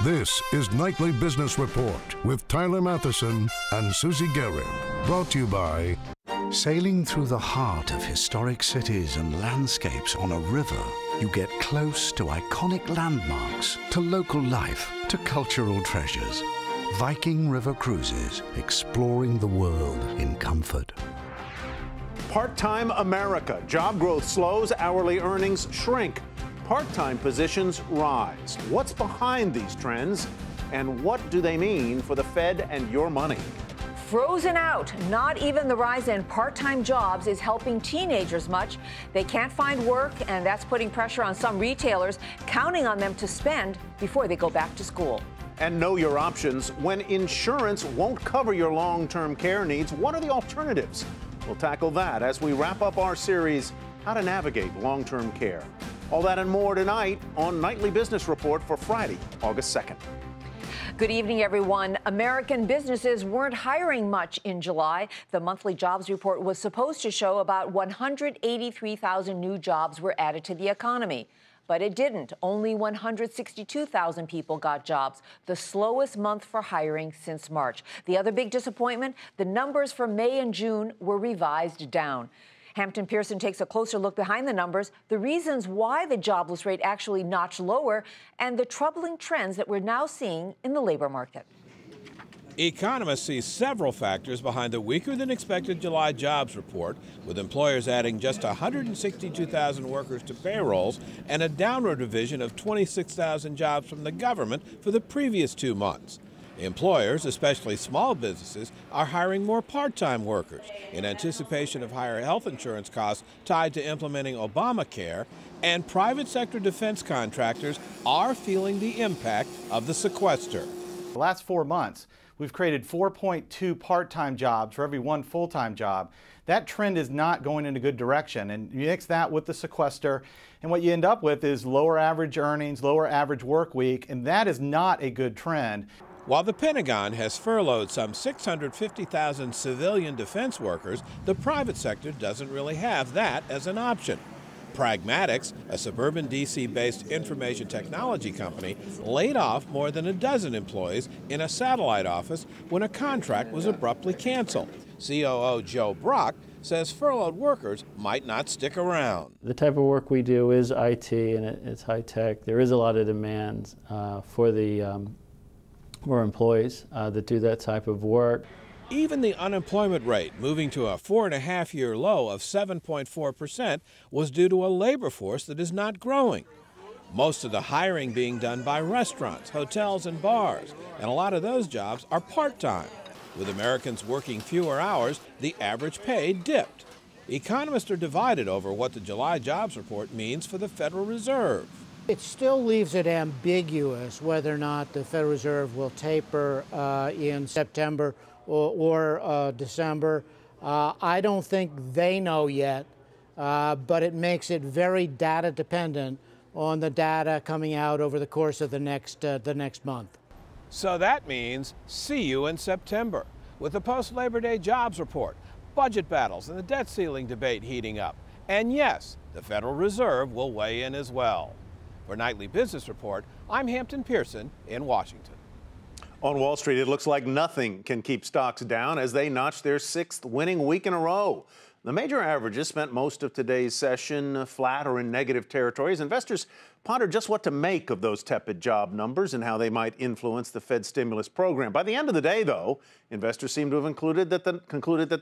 This is Nightly Business Report with Tyler Matheson and Susie Guerin. Brought to you by... Sailing through the heart of historic cities and landscapes on a river, you get close to iconic landmarks, to local life, to cultural treasures. Viking River Cruises, exploring the world in comfort. Part-time America. Job growth slows, hourly earnings shrink. Part-time positions rise. What's behind these trends, and what do they mean for the Fed and your money? Frozen out. Not even the rise in part-time jobs is helping teenagers much. They can't find work, and that's putting pressure on some retailers, counting on them to spend before they go back to school. And know your options. When insurance won't cover your long-term care needs, what are the alternatives? We'll tackle that as we wrap up our series, How to Navigate Long-Term Care. All that and more tonight on Nightly Business Report for Friday, August 2nd. Good evening, everyone. American businesses weren't hiring much in July. The monthly jobs report was supposed to show about 183,000 new jobs were added to the economy. But it didn't. Only 162,000 people got jobs, the slowest month for hiring since March. The other big disappointment, the numbers for May and June were revised down. Hampton Pearson takes a closer look behind the numbers, the reasons why the jobless rate actually notched lower, and the troubling trends that we're now seeing in the labor market. Economists see several factors behind the weaker-than-expected July jobs report, with employers adding just 162,000 workers to payrolls and a downward revision of 26,000 jobs from the government for the previous 2 months. Employers, especially small businesses, are hiring more part-time workers in anticipation of higher health insurance costs tied to implementing Obamacare, and private sector defense contractors are feeling the impact of the sequester. The last 4 months, we've created 4.2 part-time jobs for every 1 full-time job. That trend is not going in a good direction, and you mix that with the sequester, and what you end up with is lower average earnings, lower average work week, and that is not a good trend. While the Pentagon has furloughed some 650,000 civilian defense workers, the private sector doesn't really have that as an option. Pragmatics, a suburban D.C.-based information technology company, laid off more than a dozen employees in a satellite office when a contract was abruptly canceled. COO Joe Brock says furloughed workers might not stick around. The type of work we do is IT, and it's high-tech. There is a lot of demand for employees that do that type of work. Even the unemployment rate, moving to a 4.5-year low of 7.4%, was due to a labor force that is not growing. Most of the hiring being done by restaurants, hotels, and bars, and a lot of those jobs are part-time. With Americans working fewer hours, the average pay dipped. Economists are divided over what the July jobs report means for the Federal Reserve. It still leaves it ambiguous whether or not the Federal Reserve will taper in September or December. I don't think they know yet, but it makes it very data dependent on the data coming out over the course of the next month. So that means see you in September with the post-Labor Day jobs report, budget battles, and the debt ceiling debate heating up. And yes, the Federal Reserve will weigh in as well. For Nightly Business Report, I'm Hampton Pearson in Washington. On Wall Street, it looks like nothing can keep stocks down as they notch their 6th winning week in a row. The major averages spent most of today's session flat or in negative territory as investors pondered just what to make of those tepid job numbers and how they might influence the Fed stimulus program. By the end of the day, though, investors seem to have concluded that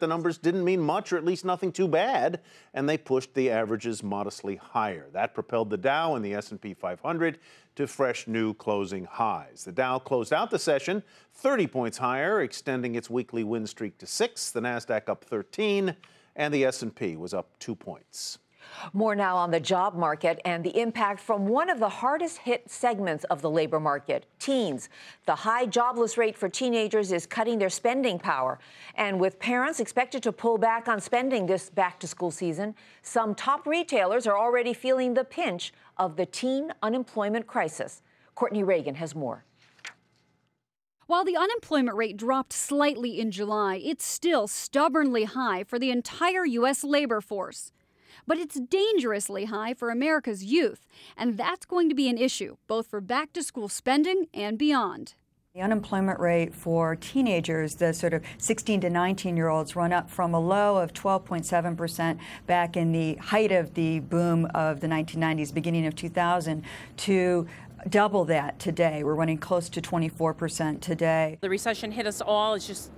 the numbers didn't mean much, or at least nothing too bad, and they pushed the averages modestly higher. That propelled the Dow and the S&P 500 to fresh new closing highs. The Dow closed out the session 30 points higher, extending its weekly win streak to 6. The Nasdaq up 13. And the S&P was up 2 points. More now on the job market and the impact from one of the hardest hit segments of the labor market, teens. The high jobless rate for teenagers is cutting their spending power. And with parents expected to pull back on spending this back-to-school season, some top retailers are already feeling the pinch of the teen unemployment crisis. Courtney Reagan has more. While the unemployment rate dropped slightly in July, it's still stubbornly high for the entire U.S. labor force. But it's dangerously high for America's youth, and that's going to be an issue, both for back-to-school spending and beyond. The unemployment rate for teenagers, the sort of 16 to 19-year-olds, run up from a low of 12.7% back in the height of the boom of the 1990s, beginning of 2000, to double that today. We're running close to 24% today. The recession hit us all. It's just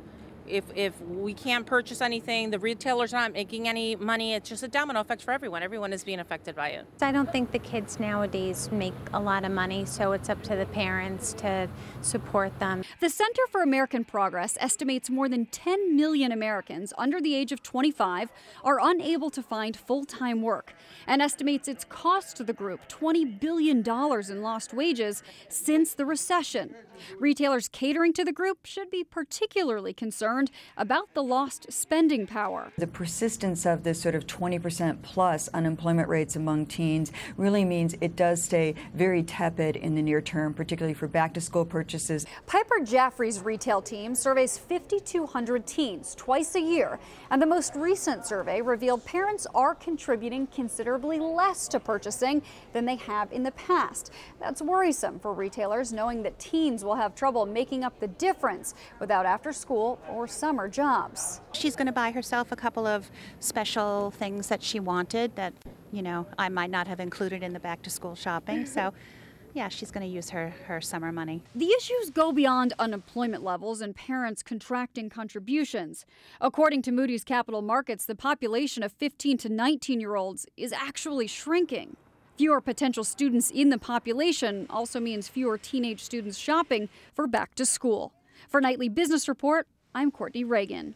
if we can't purchase anything, the retailers aren't making any money, it's just a domino effect for everyone. Everyone is being affected by it. I don't think the kids nowadays make a lot of money, so it's up to the parents to support them. The Center for American Progress estimates more than 10 million Americans under the age of 25 are unable to find full-time work, and estimates it's cost the group $20 billion in lost wages since the recession. Retailers catering to the group should be particularly concerned about the lost spending power. The persistence of this sort of 20% plus unemployment rates among teens really means it does stay very tepid in the near term, particularly for back-to-school purchases. Piper Jaffray's retail team surveys 5,200 teens twice a year, and the most recent survey revealed parents are contributing considerably less to purchasing than they have in the past. That's worrisome for retailers, knowing that teens will have trouble making up the difference without after-school or summer jobs. She's going to buy herself a couple of special things that she wanted that, I might not have included in the back-to-school shopping. So, yeah, she's going to use her summer money. The issues go beyond unemployment levels and parents contracting contributions. According to Moody's Capital Markets, the population of 15 to 19-year-olds is actually shrinking. Fewer potential students in the population also means fewer teenage students shopping for back to school. For Nightly Business Report, I'm Courtney Reagan.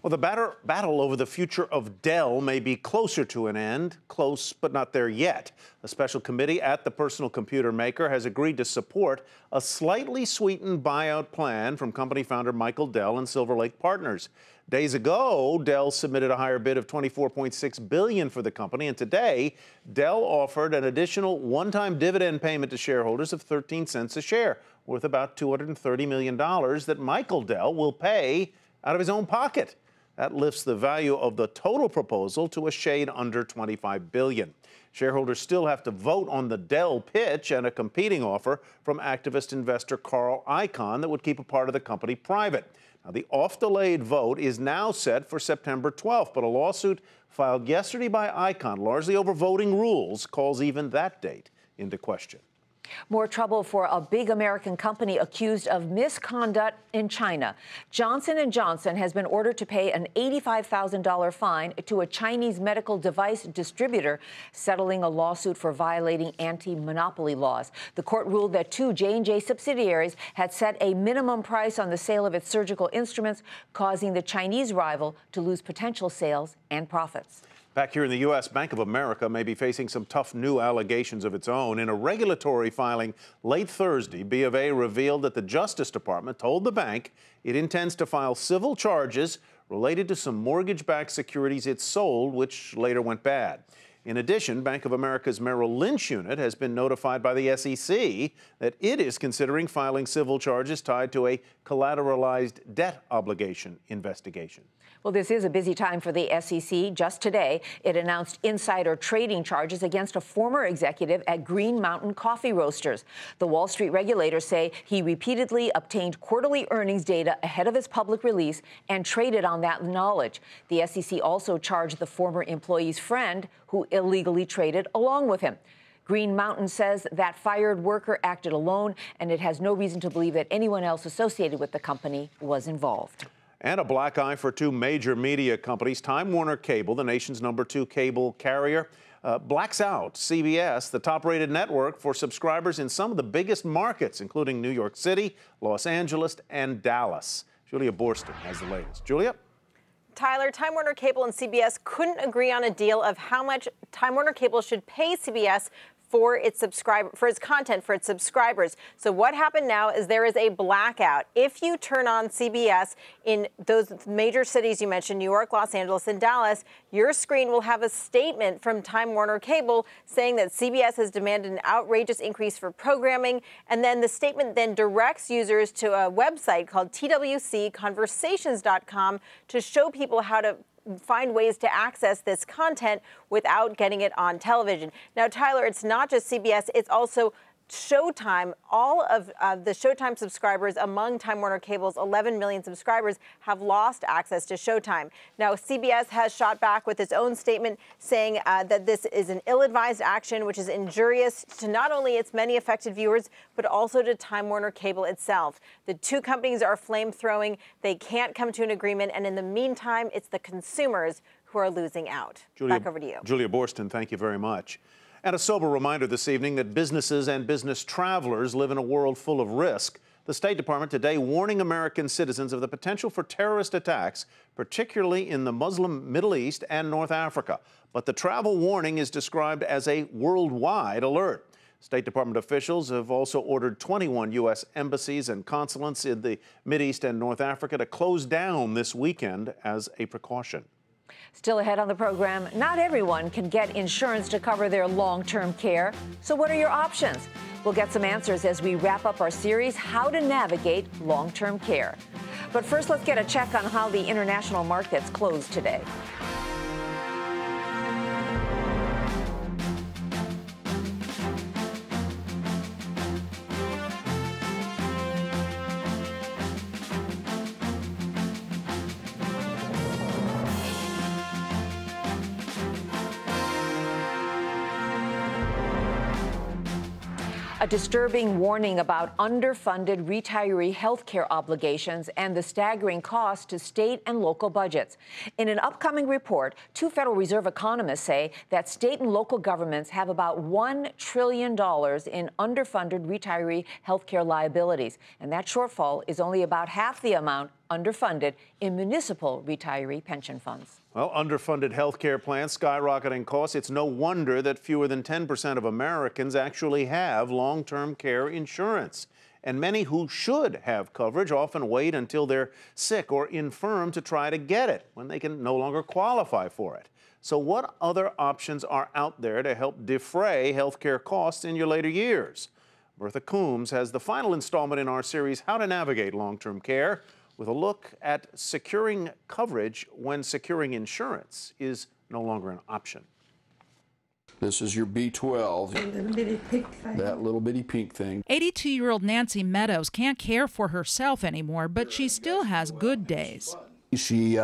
Well, the battle over the future of Dell may be closer to an end, close but not there yet. A special committee at the personal computer maker has agreed to support a slightly sweetened buyout plan from company founder Michael Dell and Silver Lake Partners. Days ago, Dell submitted a higher bid of $24.6 billion for the company, and today, Dell offered an additional one-time dividend payment to shareholders of 13 cents a share, worth about $230 million that Michael Dell will pay out of his own pocket. That lifts the value of the total proposal to a shade under $25 billion. Shareholders still have to vote on the Dell pitch and a competing offer from activist investor Carl Icahn that would keep a part of the company private. Now, the oft-delayed vote is now set for September 12th, but a lawsuit filed yesterday by Icahn, largely over voting rules, calls even that date into question. More trouble for a big American company accused of misconduct in China. Johnson & Johnson has been ordered to pay an $85,000 fine to a Chinese medical device distributor, settling a lawsuit for violating anti-monopoly laws. The court ruled that two J&J subsidiaries had set a minimum price on the sale of its surgical instruments, causing the Chinese rival to lose potential sales and profits. Back here in the U.S., Bank of America may be facing some tough new allegations of its own. In a regulatory filing late Thursday, B of A revealed that the Justice Department told the bank it intends to file civil charges related to some mortgage-backed securities it sold, which later went bad. In addition, Bank of America's Merrill Lynch unit has been notified by the SEC that it is considering filing civil charges tied to a collateralized debt obligation investigation. Well, this is a busy time for the SEC. Just today, it announced insider trading charges against a former executive at Green Mountain Coffee Roasters. The Wall Street regulators say he repeatedly obtained quarterly earnings data ahead of its public release and traded on that knowledge. The SEC also charged the former employee's friend, who illegally traded along with him. Green Mountain says that fired worker acted alone, and it has no reason to believe that anyone else associated with the company was involved. And a black eye for two major media companies. Time Warner Cable, the nation's #2 cable carrier, blacks out CBS, the top-rated network for subscribers in some of the biggest markets, including New York City, Los Angeles, and Dallas. Julia Borston has the latest. Julia? Tyler, Time Warner Cable and CBS couldn't agree on a deal of how much Time Warner Cable should pay CBS for its content, for its subscribers. So what happened now is there is a blackout. If you turn on CBS in those major cities you mentioned, New York, Los Angeles, and Dallas, your screen will have a statement from Time Warner Cable saying that CBS has demanded an outrageous increase for programming. And then the statement then directs users to a website called twcconversations.com to show people how to find ways to access this content without getting it on television. Now, Tyler, it's not just CBS, it's also Showtime. All of the Showtime subscribers among Time Warner Cable's 11 million subscribers have lost access to Showtime. Now, CBS has shot back with its own statement saying that this is an ill-advised action, which is injurious to not only its many affected viewers, but also to Time Warner Cable itself. The two companies are flame-throwing. They can't come to an agreement. And in the meantime, it's the consumers who are losing out. Back over to you. Julia Borston, thank you very much. And a sober reminder this evening that businesses and business travelers live in a world full of risk. The State Department today warning American citizens of the potential for terrorist attacks, particularly in the Muslim Middle East and North Africa. But the travel warning is described as a worldwide alert. State Department officials have also ordered 21 U.S. embassies and consulates in the Mideast and North Africa to close down this weekend as a precaution. Still ahead on the program, not everyone can get insurance to cover their long-term care. So what are your options? We'll get some answers as we wrap up our series, How to Navigate Long-Term Care. But first, let's get a check on how the international markets closed today. A disturbing warning about underfunded retiree health care obligations and the staggering cost to state and local budgets. In an upcoming report, two Federal Reserve economists say that state and local governments have about $1 trillion in underfunded retiree health care liabilities, and that shortfall is only about half the amount underfunded in municipal retiree pension funds. Well, underfunded health care plans, skyrocketing costs. It's no wonder that fewer than 10% of Americans actually have long-term care insurance. And many who should have coverage often wait until they're sick or infirm to try to get it when they can no longer qualify for it. So what other options are out there to help defray health care costs in your later years? Bertha Coombs has the final installment in our series, How to Navigate Long-Term Care, with a look at securing coverage when securing insurance is no longer an option. This is your B12, that little bitty pink thing. 82-year-old Nancy Meadows can't care for herself anymore, but she still has good days. She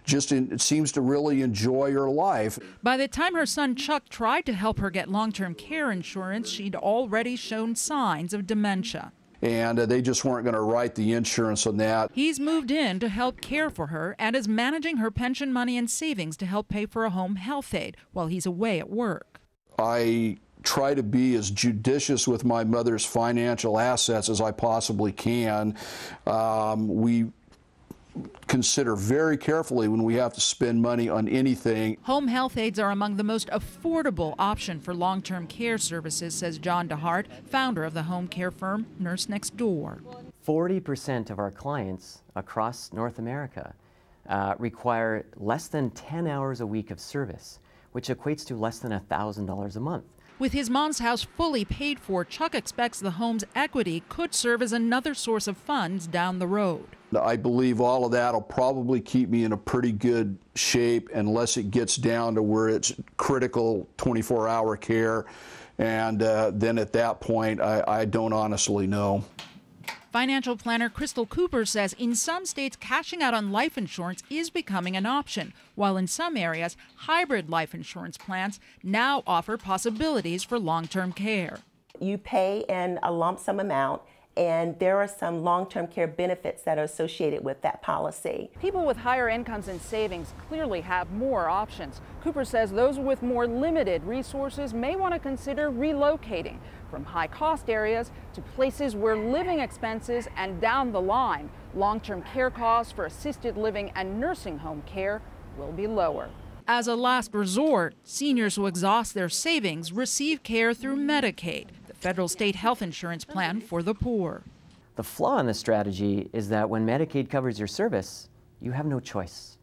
just seems to really enjoy her life. By the time her son Chuck tried to help her get long-term care insurance, she'd already shown signs of dementia. And they just weren't going to write the insurance on that. He's moved in to help care for her and is managing her pension money and savings to help pay for a home health aide while he's away at work. I try to be as judicious with my mother's financial assets as I possibly can. We consider very carefully when we have to spend money on anything. Home health aides are among the most affordable option for long-term care services, says John DeHart, founder of the home care firm Nurse Next Door. 40% of our clients across North America require less than 10 hours a week of service, which equates to less than $1,000 a month. With his mom's house fully paid for, Chuck expects the home's equity could serve as another source of funds down the road. I believe all of that will probably keep me in a pretty good shape unless it gets down to where it's critical 24-hour care. And then at that point, I don't honestly know. Financial planner Crystal Cooper says in some states, cashing out on life insurance is becoming an option, while in some areas, hybrid life insurance plans now offer possibilities for long-term care. You pay in a lump sum amount, and there are some long-term care benefits that are associated with that policy. People with higher incomes and savings clearly have more options. Cooper says those with more limited resources may want to consider relocating from high-cost areas to places where living expenses and down the line, long-term care costs for assisted living and nursing home care will be lower. As a last resort, seniors who exhaust their savings receive care through Medicaid, the federal state health insurance plan for the poor. The flaw in this strategy is that when Medicaid covers your service, you have no choice.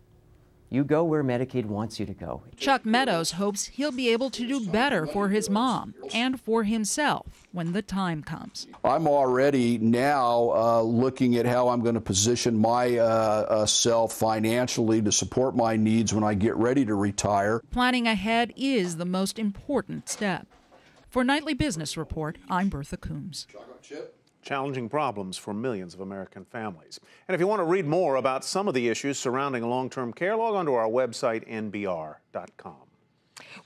You go where Medicaid wants you to go. Chuck Meadows hopes he'll be able to do better for his mom and for himself when the time comes. I'm already now looking at how I'm going to position myself financially to support my needs when I get ready to retire. Planning ahead is the most important step. For Nightly Business Report, I'm Bertha Coombs. Challenging problems for millions of American families. And if you want to read more about some of the issues surrounding long-term care, log on to our website, nbr.com.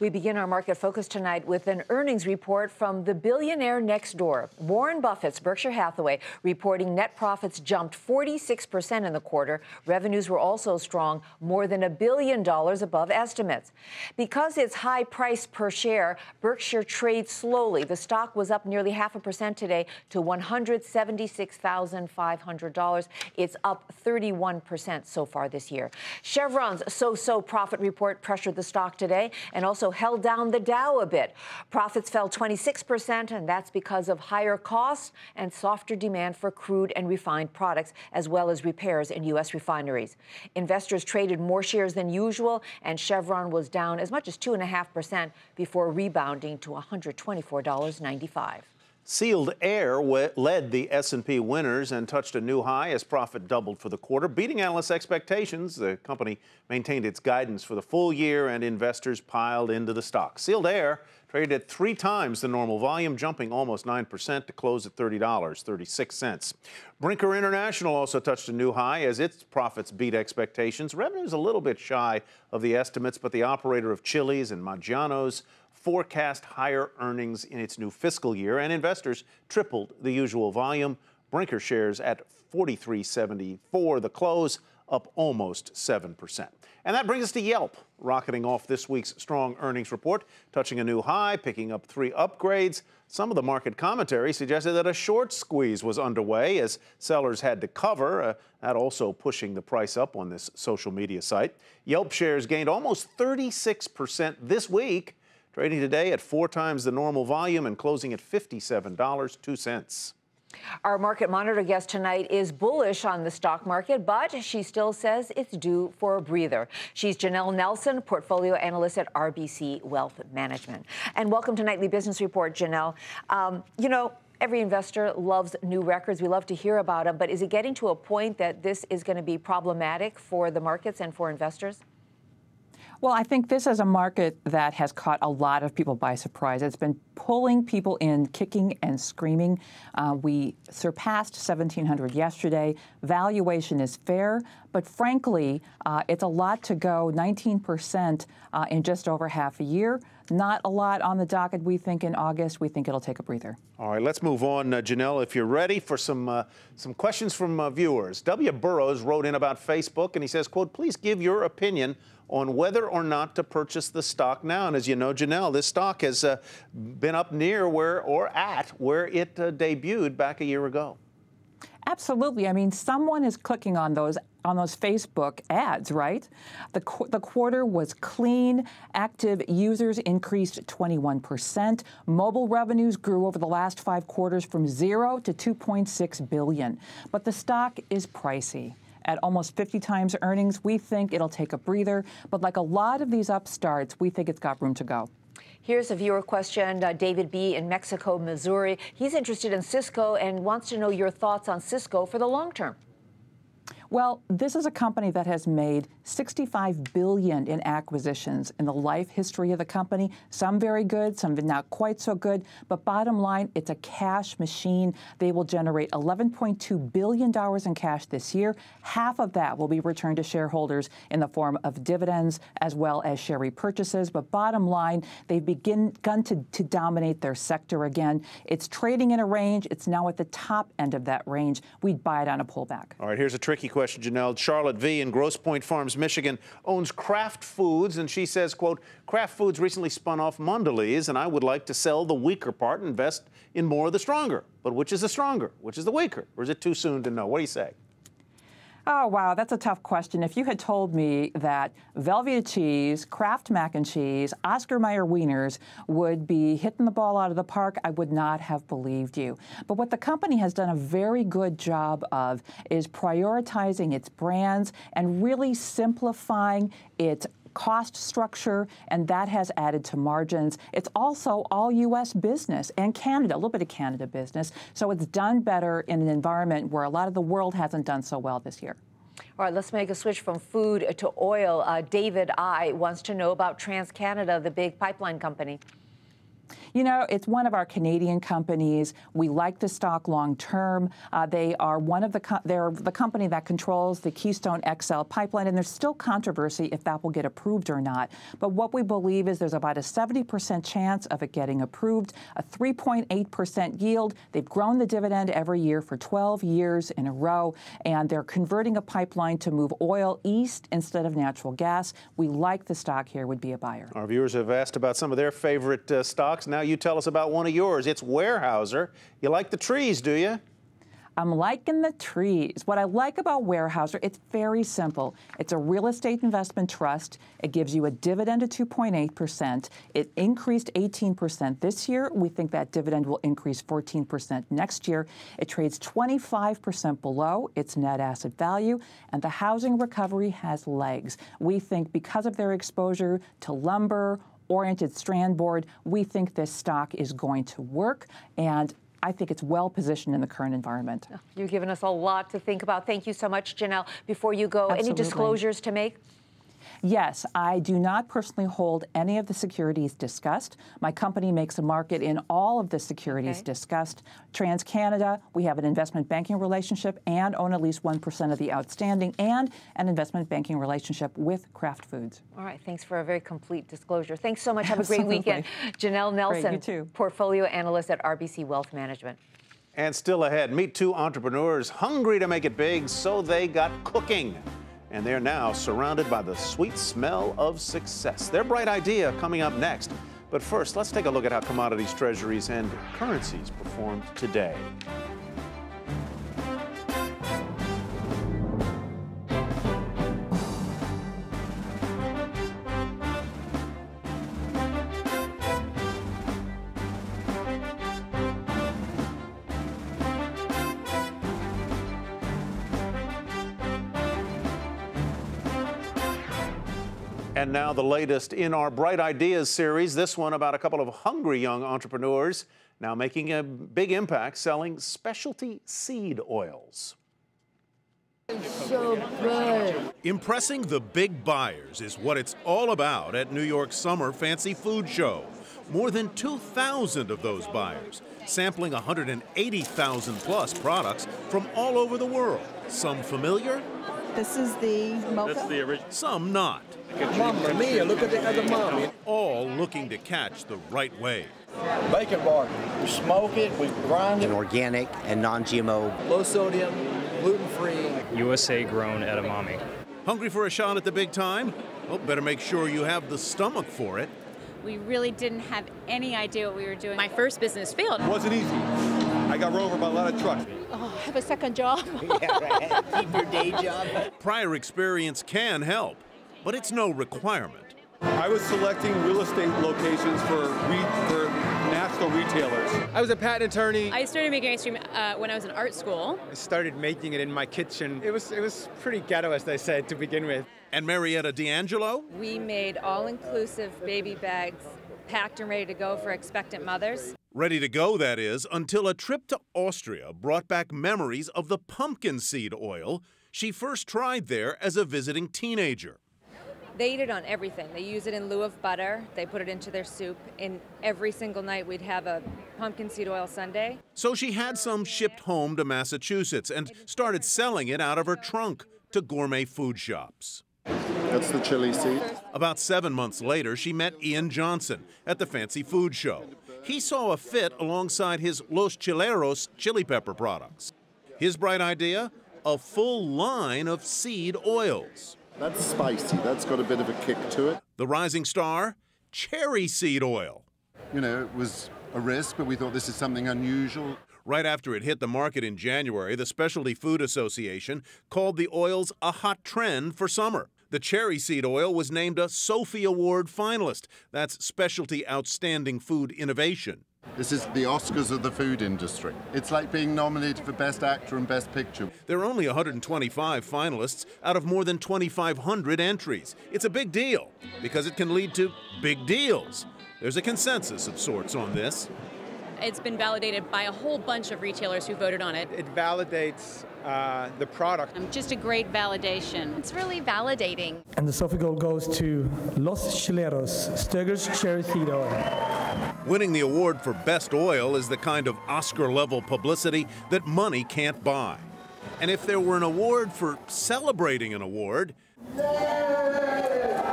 We begin our market focus tonight with an earnings report from the billionaire next door. Warren Buffett's Berkshire Hathaway reporting net profits jumped 46% in the quarter. Revenues were also strong, more than $1 billion above estimates. Because it's high price per share, Berkshire trades slowly. The stock was up nearly 0.5% today to $176,500. It's up 31% so far this year. Chevron's so-so profit report pressured the stock today and also held down the Dow a bit. Profits fell 26%, and that's because of higher costs and softer demand for crude and refined products, as well as repairs in U.S. refineries. Investors traded more shares than usual, and Chevron was down as much as 2.5% before rebounding to $124.95. Sealed Air led the S&P winners and touched a new high as profit doubled for the quarter. Beating analysts' expectations, the company maintained its guidance for the full year and investors piled into the stock. Sealed Air traded at 3 times the normal volume, jumping almost 9% to close at $30.36. Brinker International also touched a new high as its profits beat expectations. Revenue's a little bit shy of the estimates, but the operator of Chili's and Maggiano's forecast higher earnings in its new fiscal year, and investors tripled the usual volume. Brinker shares at $43.74 the close, up almost 7%. And that brings us to Yelp, rocketing off this week's strong earnings report, touching a new high, picking up 3 upgrades. Some of the market commentary suggested that a short squeeze was underway as sellers had to cover, that also pushing the price up on this social media site. Yelp shares gained almost 36% this week, trading today at 4 times the normal volume and closing at $57.02. Our market monitor guest tonight is bullish on the stock market, but she still says it's due for a breather. She's Janelle Nelson, portfolio analyst at RBC Wealth Management. And welcome to Nightly Business Report, Janelle. Every investor loves new records. We love to hear about them, but is it getting to a point that this is going to be problematic for the markets and for investors? Well, I think this is a market that has caught a lot of people by surprise. It's been pulling people in, kicking and screaming. We surpassed 1,700 yesterday. Valuation is fair, but frankly, it's a lot to go, 19% in just over half a year. Not a lot on the docket, we think, in August. We think it'll take a breather. All right, let's move on, Janelle, if you're ready for some questions from viewers. W. Burrows wrote in about Facebook, and he says, quote, please give your opinion on whether or not to purchase the stock now. And as you know, Janelle, this stock has been up near where it debuted back a year ago. Absolutely. I mean, someone is clicking on those Facebook ads, right? The quarter was clean. Active users increased 21%. Mobile revenues grew over the last 5 quarters from 0 to $2.6 billion. But the stock is pricey. At almost 50 times earnings, we think it'll take a breather. But like a lot of these upstarts, we think it's got room to go. Here's a viewer question. David B. in Mexico, Missouri. He's interested in Cisco and wants to know your thoughts on Cisco for the long term. Well, this is a company that has made $65 billion in acquisitions in the life history of the company. Some very good, some not quite so good. But bottom line, it's a cash machine. They will generate $11.2 billion in cash this year. Half of that will be returned to shareholders in the form of dividends as well as share repurchases. But bottom line, they've begun to dominate their sector again. It's trading in a range. It's now at the top end of that range. We'd buy it on a pullback. All right, here's a tricky question, Janelle. Charlotte V. in Grosse Pointe Farms, Michigan, owns Kraft Foods, and she says, quote, Kraft Foods recently spun off Mondelez, and I would like to sell the weaker part and invest in more of the stronger. But which is the stronger? Which is the weaker? Or is it too soon to know? What do you say? Oh, wow, that's a tough question. If you had told me that Velveeta cheese, Kraft mac and cheese, Oscar Mayer wieners would be hitting the ball out of the park, I would not have believed you. But what the company has done a very good job of is prioritizing its brands and really simplifying its cost structure, and that has added to margins. It's also all U.S. business and Canada, a little bit of Canada business. So it's done better in an environment where a lot of the world hasn't done so well this year. All right, let's make a switch from food to oil. David I. wants to know about TransCanada, the big pipeline company. You know, it's one of our Canadian companies. We like the stock long term. They are they're the company that controls the Keystone XL pipeline, and there's still controversy if that will get approved or not. But what we believe is there's about a 70% chance of it getting approved, a 3.8% yield. They've grown the dividend every year for 12 years in a row, and they're converting a pipeline to move oil east instead of natural gas. We like the stock here, would be a buyer. Our viewers have asked about some of their favorite stocks. Now you tell us about one of yours. It's Weyerhaeuser. You like the trees, do you? I'm liking the trees. What I like about Weyerhaeuser, it's very simple. It's a real estate investment trust. It gives you a dividend of 2.8%. It increased 18% this year. We think that dividend will increase 14% next year. It trades 25% below its net asset value, and the housing recovery has legs. We think because of their exposure to lumber, oriented strand board, we think this stock is going to work, and I think it's well positioned in the current environment. You've given us a lot to think about. Thank you so much, Janelle. Before you go, Absolutely. Any disclosures to make? Yes, I do not personally hold any of the securities discussed. My company makes a market in all of the securities discussed. TransCanada, we have an investment banking relationship and own at least 1% of the outstanding, and an investment banking relationship with Kraft Foods. All right, thanks for a very complete disclosure. Thanks so much. Have a great weekend. Janelle Nelson, Great, you too. portfolio analyst at RBC Wealth Management. And still ahead, meet two entrepreneurs hungry to make it big, so they got cooking. And they're now surrounded by the sweet smell of success. Their bright idea coming up next. But first, let's take a look at how commodities, treasuries, and currencies performed today. And now the latest in our Bright Ideas series, this one about a couple of hungry young entrepreneurs now making a big impact selling specialty seed oils. So good. Impressing the big buyers is what it's all about at New York's Summer Fancy Food Show. More than 2,000 of those buyers, sampling 180,000 plus products from all over the world. Some familiar? This is the mocha? That's the original. Some not. Mamma mia, look at the other mommy. All looking to catch the right wave. Bacon bar. We smoke it, we grind it. An organic and non-GMO. Low sodium, gluten-free. USA grown edamame. Hungry for a shot at the big time? Well, better make sure you have the stomach for it. We really didn't have any idea what we were doing. My first business failed. It wasn't easy. I got run over by a lot of trucks. Oh, I have a second job. Yeah, right. Keep your day job. Prior experience can help, but it's no requirement. I was selecting real estate locations for national retailers. I was a patent attorney. I started making ice cream when I was in art school. I started making it in my kitchen. It was pretty ghetto, as they said, to begin with. And Marietta D'Angelo? We made all-inclusive baby bags, packed and ready to go for expectant mothers. Ready to go, that is, until a trip to Austria brought back memories of the pumpkin seed oil she first tried there as a visiting teenager. They eat it on everything. They use it in lieu of butter. They put it into their soup. And every single night we'd have a pumpkin seed oil sundae. So she had some shipped home to Massachusetts and started selling it out of her trunk to gourmet food shops. That's the chili seed. About 7 months later, she met Ian Johnson at the Fancy Food Show. He saw a fit alongside his Los Chileros chili pepper products. His bright idea? A full line of seed oils. That's spicy. That's got a bit of a kick to it. The rising star? Cherry seed oil. You know, it was a risk, but we thought this is something unusual. Right after it hit the market in January, the Specialty Food Association called the oils a hot trend for summer. The cherry seed oil was named a Sophie Award finalist. That's Specialty Outstanding Food Innovation. This is the Oscars of the food industry. It's like being nominated for Best Actor and Best Picture. There are only 125 finalists out of more than 2,500 entries. It's a big deal because it can lead to big deals. There's a consensus of sorts on this. It's been validated by a whole bunch of retailers who voted on it. It validates the product. Just a great validation. It's really validating. And the Sophie Gold goes to Los Chileros, Sturgis Cherry Seed Oil. Winning the award for Best Oil is the kind of Oscar-level publicity that money can't buy. And if there were an award for celebrating an award,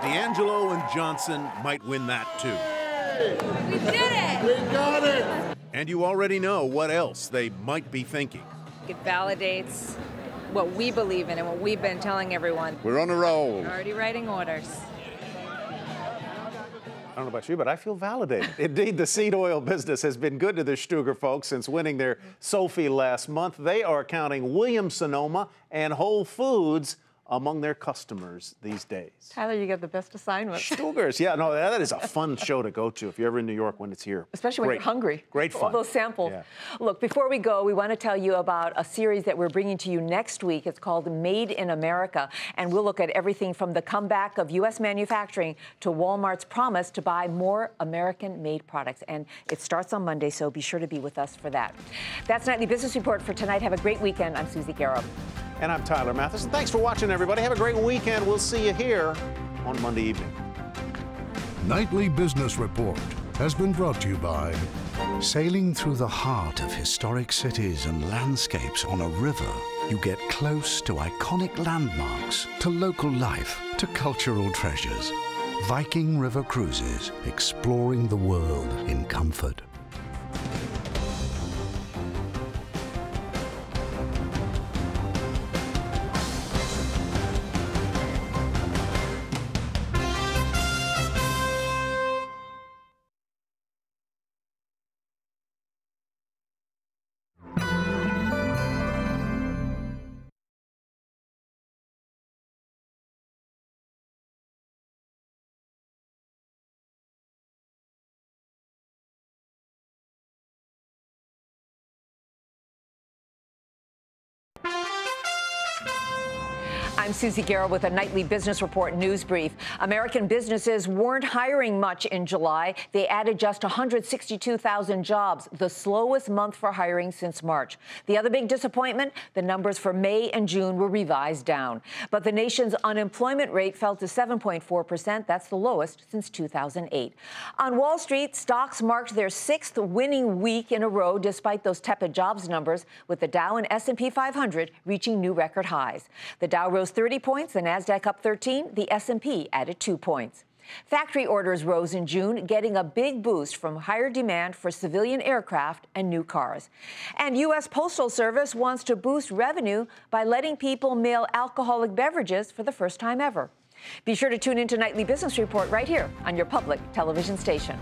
D'Angelo and Johnson might win that too. We did it! We got it! And you already know what else they might be thinking. It validates what we believe in and what we've been telling everyone. We're on a roll. We're already writing orders. I don't know about you, but I feel validated. Indeed, the seed oil business has been good to the Stuger folks since winning their Sophie last month. They are counting Williams-Sonoma and Whole Foods among their customers these days. Tyler, you get the best assignments. Stugers, yeah, no, that is a fun show to go to if you're ever in New York when it's here. Especially when you're hungry. Great fun. All those samples. Yeah. Look, before we go, we want to tell you about a series that we're bringing to you next week. It's called Made in America, and we'll look at everything from the comeback of U.S. manufacturing to Walmart's promise to buy more American-made products. And it starts on Monday, so be sure to be with us for that. That's Nightly Business Report for tonight. Have a great weekend. I'm Susie Garrow. And I'm Tyler Mathis. Thanks for watching, everybody. Have a great weekend. We'll see you here on Monday evening. Nightly Business Report has been brought to you by Sailing through the heart of historic cities and landscapes on a river, you get close to iconic landmarks, to local life, to cultural treasures. Viking River Cruises, exploring the world in comfort. I'm Susie Garrow with a Nightly Business Report news brief. American businesses weren't hiring much in July. They added just 162,000 jobs, the slowest month for hiring since March. The other big disappointment, the numbers for May and June were revised down. But the nation's unemployment rate fell to 7.4%. That's the lowest since 2008. On Wall Street, stocks marked their sixth winning week in a row despite those tepid jobs numbers, with the Dow and S&P 500 reaching new record highs. The Dow rose 30 points, the Nasdaq up 13, the S&P added 2 points. Factory orders rose in June, getting a big boost from higher demand for civilian aircraft and new cars. And U.S. Postal Service wants to boost revenue by letting people mail alcoholic beverages for the first time ever. Be sure to tune in to Nightly Business Report right here on your public television station.